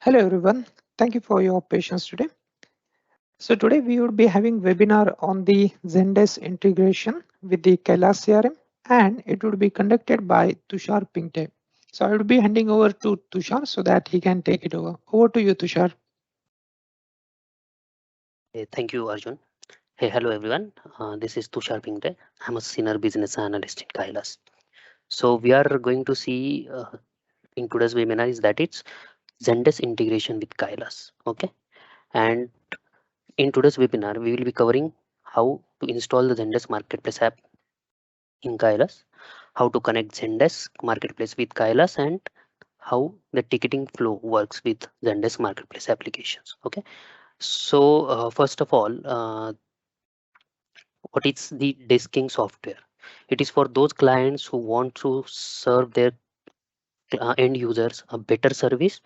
Hello everyone, thank you for your patience today. So today we would be having webinar on the Zendesk integration with the Kylas CRM, and it would be conducted by Tushar Pingte. So I would be handing over to Tushar so that he can take it over. Over to you, Tushar. Hey, thank you, Arjun. Hey, hello everyone. This is Tushar Pingte. I'm a senior business analyst in Kylas. So we are going to see in today's webinar is that it's Zendesk integration with Kylas. Okay, and in today's webinar we will be covering how to install the Zendesk Marketplace app in Kylas, how to connect Zendesk Marketplace with Kylas, and how the ticketing flow works with Zendesk Marketplace applications. Okay, so first of all, what is the desking software? It is for those clients who want to serve their end users a better service,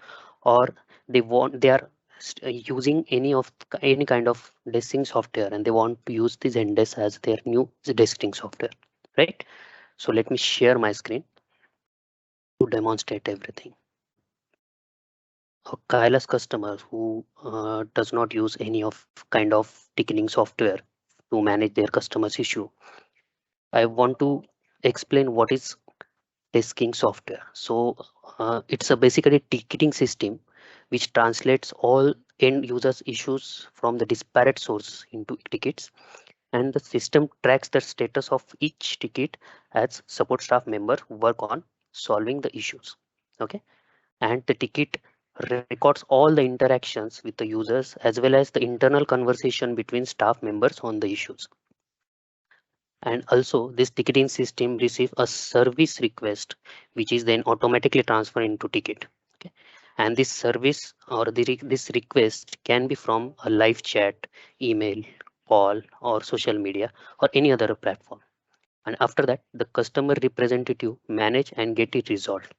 or they are using any kind of desking software and they want to use the Zendesk as their new desking software, right? So let me share my screen to demonstrate everything. A Kylas customer who does not use any of kind of ticketing software to manage their customers issue, I want to explain what is desking software. So it's a basically ticketing system which translates all end users issues from the disparate source into tickets, and the system tracks the status of each ticket as support staff member work on solving the issues. Okay, and the ticket records all the interactions with the users as well as the internal conversation between staff members on the issues. And also this ticketing system receives a service request which is then automatically transferred into ticket. Okay, and this service or this request can be from a live chat, email, call, or social media, or any other platform, and after that the customer representative manage and get it resolved.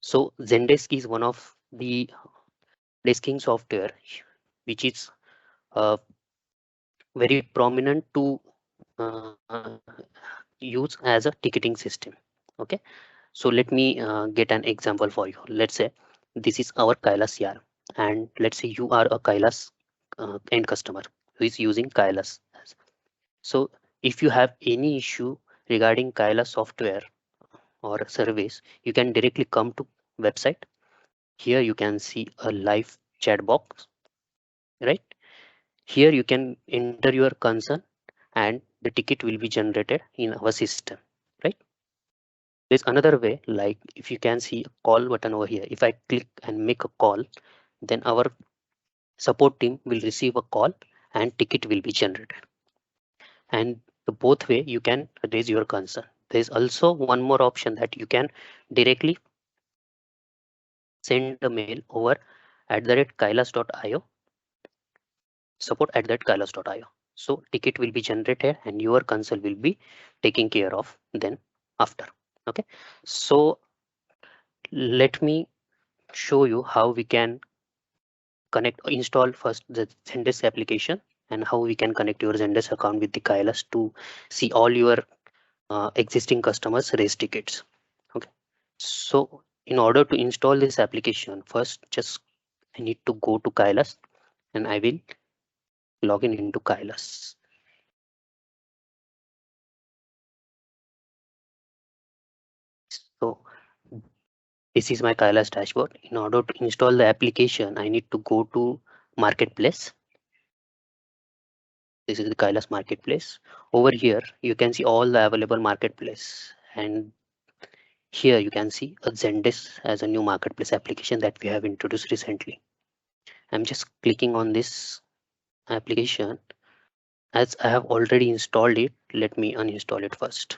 So Zendesk is one of the desking software which is very prominent to use as a ticketing system. Okay, so let me get an example for you. Let's say this is our Kylas CRM, and let's say you are a Kylas end customer who is using Kylas. So if you have any issue regarding Kylas software or service, you can directly come to website. Here you can see a live chat box, right? Here you can enter your concern and the ticket will be generated in our system, right? There's another way, like if you can see a call button over here. If I click and make a call, then our support team will receive a call and ticket will be generated. And the both way you can raise your concern. There's also one more option that you can directly send a mail over @kylas.io, support@kylas.io. So ticket will be generated and your concern will be taken care of then after. Okay, so let me show you how we can install first the Zendesk application, and how we can connect your Zendesk account with the Kylas to see all your existing customers raise tickets. Okay, so in order to install this application, first just I need to go to Kylas and I will log in into Kylas. So this is my Kylas dashboard. In order to install the application, I need to go to Marketplace. This is the Kylas Marketplace. Over here, you can see all the available marketplace, and here you can see a Zendesk as a new marketplace application that we have introduced recently. I'm just clicking on this application. As I have already installed it, let me uninstall it first.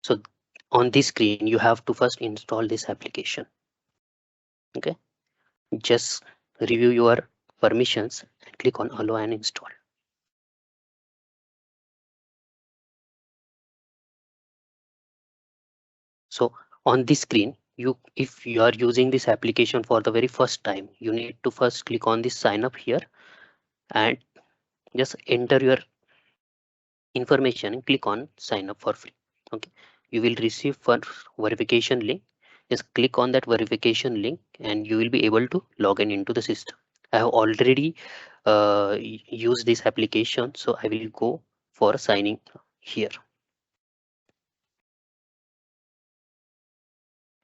So on this screen, you have to first install this application. Okay, just review your permissions and click on allow and install. So on this screen, if you are using this application for the very first time, you need to first click on this sign up here and just enter your information and click on sign up for free. Okay, you will receive for verification link. Just click on that verification link and you will be able to log in into the system. I have already used this application, so I will go for signing here.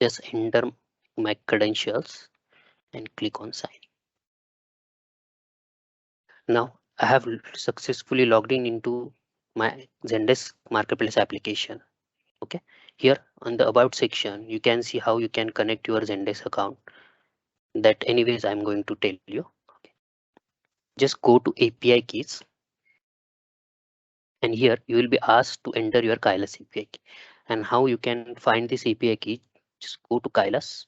Just enter my credentials and click on sign. Now I have successfully logged in into my Zendesk Marketplace application. Okay, here on the about section you can see how you can connect your Zendesk account. That anyways I'm going to tell you. Okay. Just go to API keys and here you will be asked to enter your Kylas API key. And how you can find this API key, just go to Kylas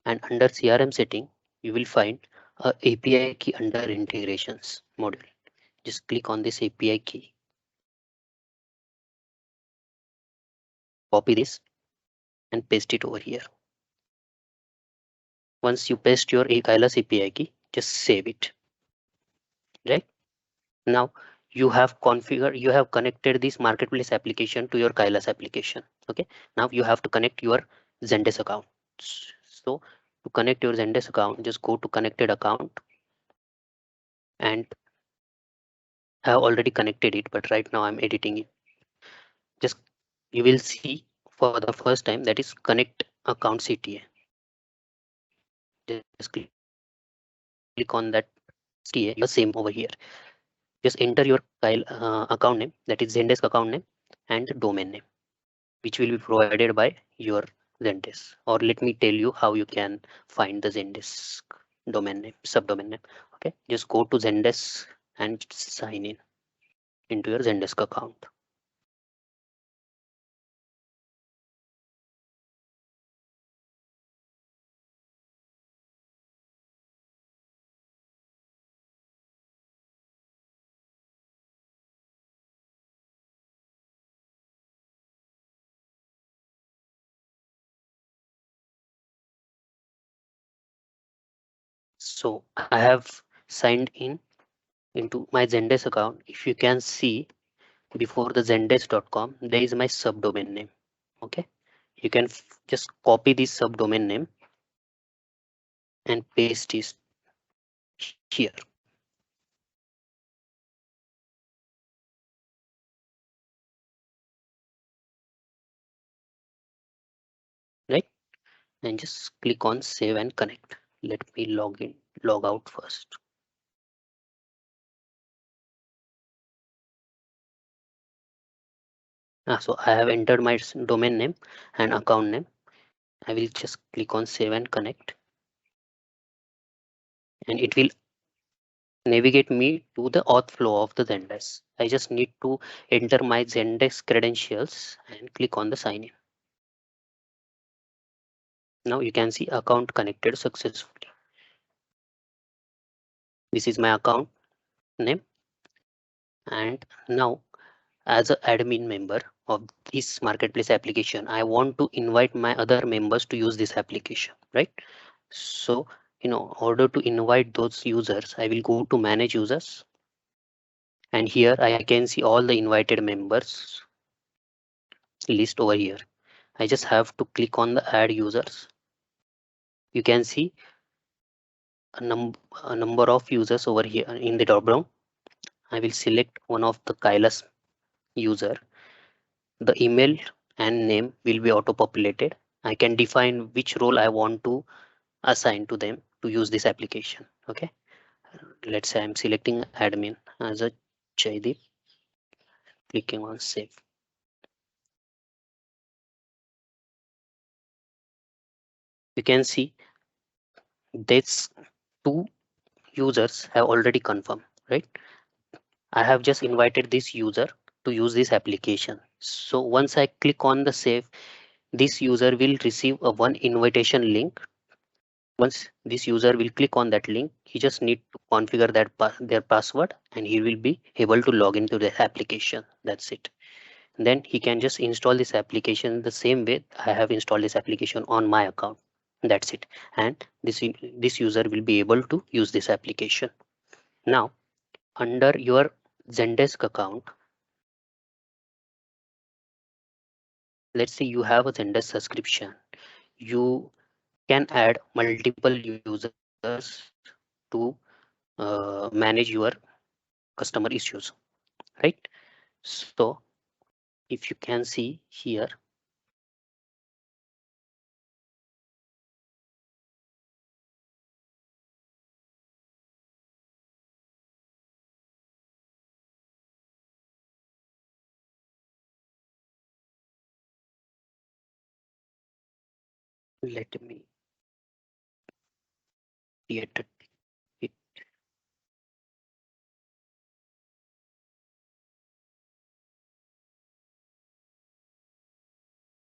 and under CRM setting you will find a API key under integrations module. Just click on this API key, copy this and paste it over here. Once you paste your Kylas API key, just save it. Right now you have connected this marketplace application to your Kylas application. Okay, now you have to connect your Zendesk account. So to connect your Zendesk account, just go to connected account, and I have already connected it, but right now I'm editing it. Just you will see for the first time that is connect account CTA. Just click on that CTA, you will see the same over here. Just enter your account name, that is Zendesk account name, and domain name, which will be provided by your Zendesk. Or let me tell you how you can find the Zendesk domain name, subdomain name. Okay, just go to Zendesk and sign in into your Zendesk account. So I have signed in into my Zendesk account. If you can see before the zendesk.com, there is my subdomain name. Okay, you can just copy this subdomain name and paste it here. Right, and just click on save and connect. Let me log out first. So I have entered my domain name and account name. I will just click on save and connect, and it will navigate me to the auth flow of the Zendesk. I just need to enter my Zendesk credentials and click on the sign in. Now you can see account connected successfully. This is my account name, and now as an admin member of this marketplace application, I want to invite my other members to use this application, right? So in order to invite those users, I will go to manage users, and here I can see all the invited members list over here. I just have to click on the add users. You can see a number of users over here in the drop down. I will select one of the Kylas user. The email and name will be auto populated. I can define which role I want to assign to them to use this application. Okay, let's say I'm selecting admin as a Jaideep, clicking on save. You can see these two users have already confirmed, right? I have just invited this user to use this application. So once I click on the save, this user will receive a one invitation link. Once this user will click on that link, he just need to configure that their password, and he will be able to log into the application. That's it. Then he can just install this application the same way I have installed this application on my account. That's it. And this user will be able to use this application. Now under your Zendesk account, let's say you have a Zendesk subscription, you can add multiple users to manage your customer issues, right? So if you can see here, let me create it.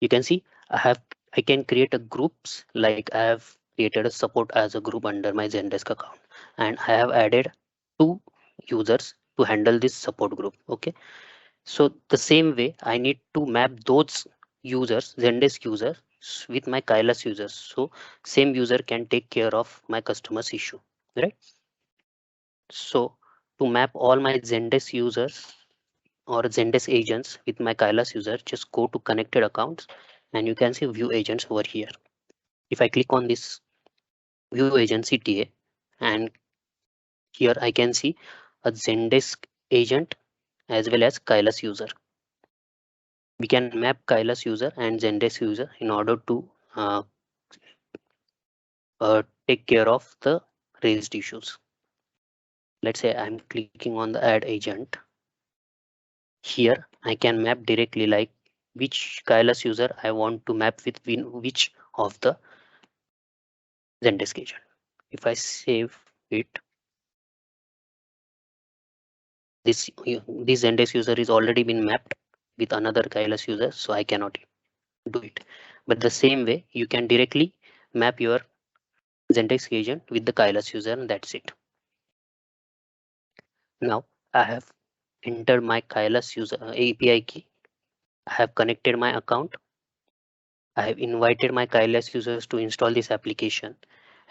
You can see I can create a groups, like I have created a support as a group under my Zendesk account, and I have added two users to handle this support group. Okay, so the same way I need to map those users, Zendesk users, with my Kylas users, so same user can take care of my customers issue, right? So to map all my Zendesk users or Zendesk agents with my Kylas user, just go to connected accounts and you can see view agents over here. If I click on this view agent CTA, and here I can see a Zendesk agent as well as Kylas user. We can map Kylas user and Zendesk user in order to uh, take care of the raised issues. Let's say I'm clicking on the add agent. Here I can map directly, like which Kylas user I want to map with which of the Zendesk agent. If I save it, this Zendesk user is already been mapped with another Kylas user, so I cannot do it. But the same way, you can directly map your Zendesk agent with the Kylas user, and that's it. Now I have entered my Kylas user API key. I have connected my account. I have invited my Kylas users to install this application,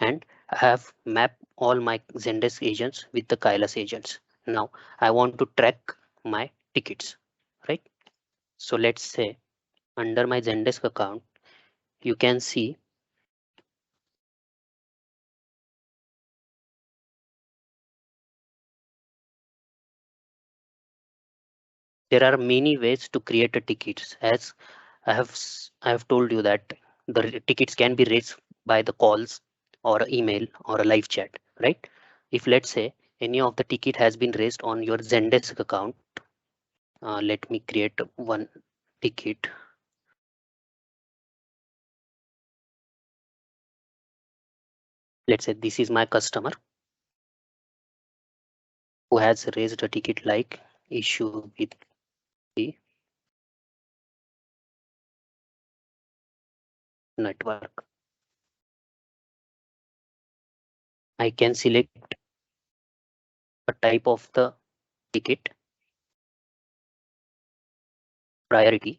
and I have mapped all my Zendesk agents with the Kylas agents. Now I want to track my tickets, right? So let's say under my Zendesk account, you can see there are many ways to create a tickets. As I have told you that the tickets can be raised by the calls or email or a live chat, right? If let's say any of the ticket has been raised on your Zendesk account, let me create one ticket. Let's say this is my customer who has raised a ticket like issue with the network. I can select a type of the ticket, priority,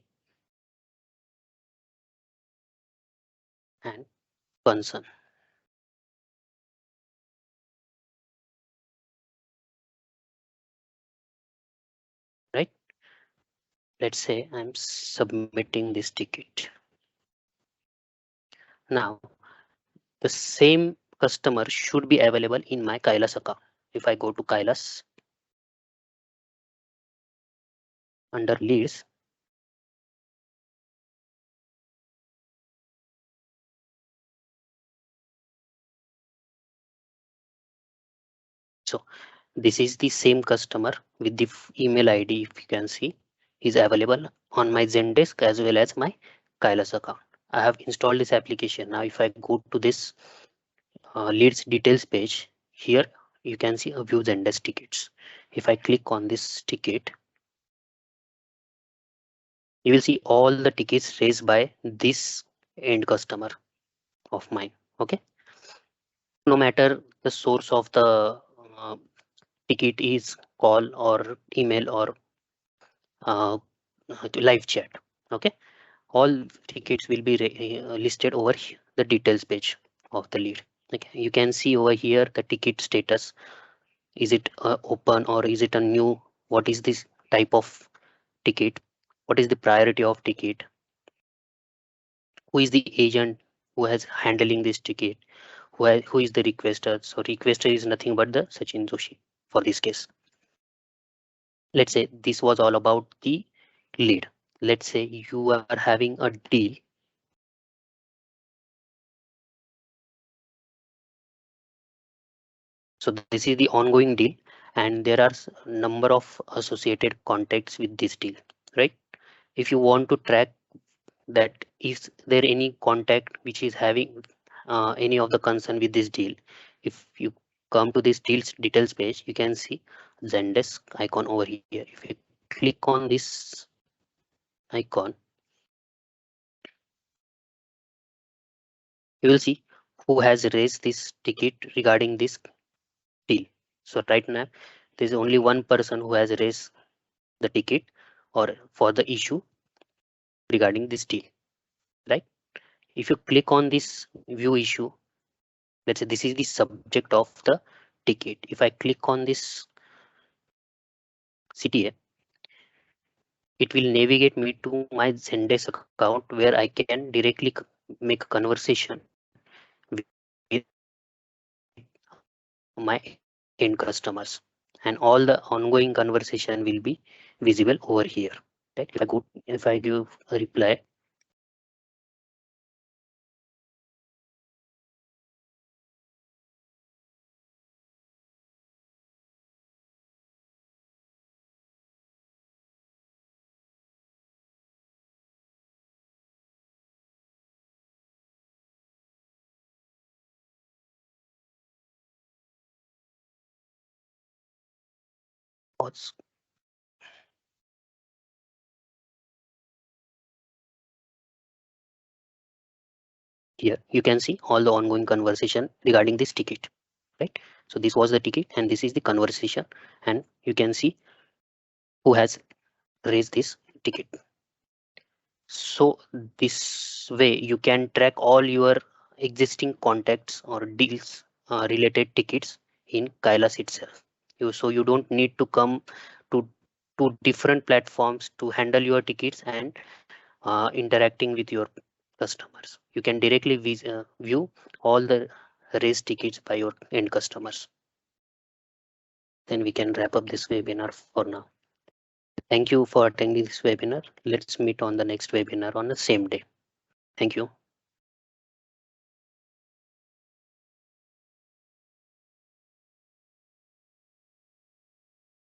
and concern, right? Let's say I'm submitting this ticket. Now the same customer should be available in my Kylas account. If I go to Kylas under leads, so this is the same customer with the email ID. If you can see, is available on my Zendesk as well as my Kylas account. I have installed this application. Now if I go to this leads details page, here you can see a view Zendesk tickets. If I click on this ticket, you will see all the tickets raised by this end customer of mine. Okay, no matter the source of the ticket is call or email or uh, live chat. Okay, all tickets will be listed over the details page of the lead. Okay, you can see over here the ticket status. Is it open or is it a new? What is this type of ticket? What is the priority of ticket? who is the agent who has handling this ticket, who is the requester. So requester is nothing but the Sachin Joshi for this case. Let's say this was all about the lead. Let's say you are having a deal. So this is the ongoing deal, and there are number of associated contacts with this deal, right? If you want to track that, is there any contact which is having any of the concern with this deal, if you come to this deals details page, you can see Zendesk icon over here. If you click on this icon, you will see who has raised this ticket regarding this deal. So right now there is only one person who has raised the ticket or for the issue regarding this deal, right? If you click on this view issue, let's say this is the subject of the ticket. If I click on this CTA, it will navigate me to my Zendesk account where I can directly make a conversation with my end customers, and all the ongoing conversation will be visible over here. Right? If I give a reply, pause. Here you can see all the ongoing conversation regarding this ticket, right? So this was the ticket and this is the conversation, and you can see who has raised this ticket. So this way you can track all your existing contacts or deals related tickets in Kylas itself. So you don't need to come to different platforms to handle your tickets and interacting with your customers. You can directly view all the raised tickets by your end customers. Then we can wrap up this webinar for now. Thank you for attending this webinar. Let's meet on the next webinar on the same day. Thank you.